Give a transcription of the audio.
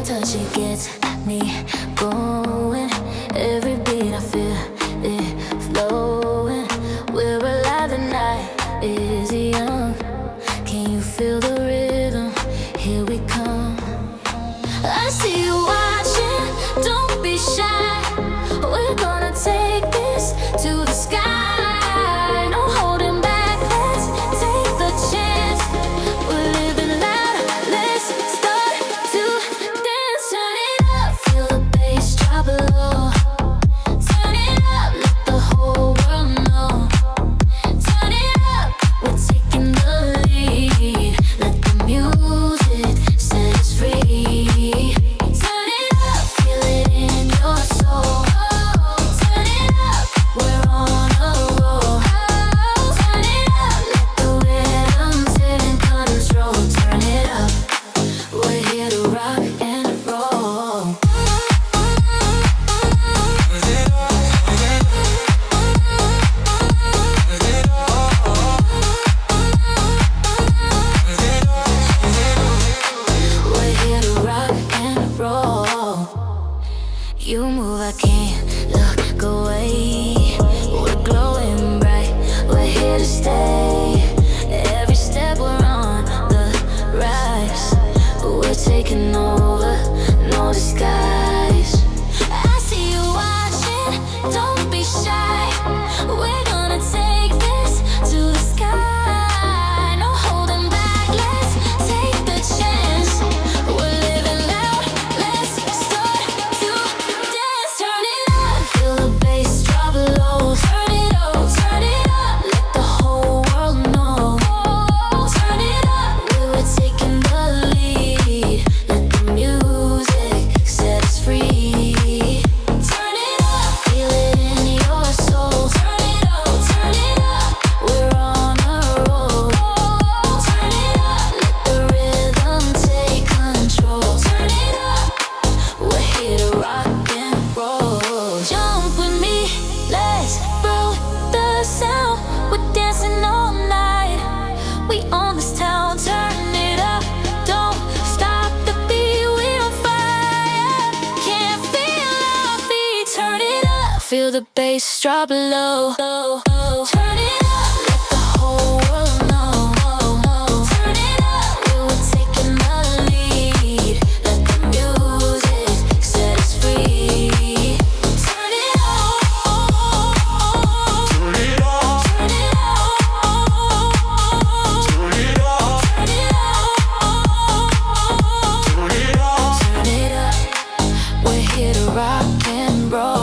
touch, it gets me going. Every beat I feel it flowing. We're alive, the night is young. Can you feel the rhythm? Here we come. I see you watching, don't be shy. We're gonna take this to the sky. No holding back, let's take the chance. We're living loud, let's start to dance. Turn it up, feel the bass drop low. Turn it up, let the whole world know. Turn it up, we're taking the lead. Let the music set us free. Turn it up, feel it in your soul. Turn it up, we're on a roll. Turn it up, let the rhythm take control. Turn it up, we're here to rock and roll. We're here to rock and roll. You move, I can't look away. We're glowing bright, we're here to stay. Every step we're on the rise. We're taking over, no disguise. I see you watching, don't be shy. We're gonna take this to the sky. No holding back, let's take the chance. We're living loud, let's start to dance. Turn it up, feel the bass drop low. Turn it up, let the whole world know. Turn it up, we were taking the lead. Let the music set us free. Turn it up, feel it in your soul. Turn it up, we're on a roll. Turn it up, let the rhythm take control. Turn it up, we're here to rock and roll. Jump with me, let's roll the sound. We're dancing all night, we own this town. Turn it up, don't stop the beat, we're on fire. Can't feel our feet. Turn it up, feel the bass drop low. Turn it up, let the whole world know. Turn it up, we were taking the lead. Let the music set us free. Turn it up, turn it up, turn it up, turn it up, turn it up, turn it up. We're here to rock and roll.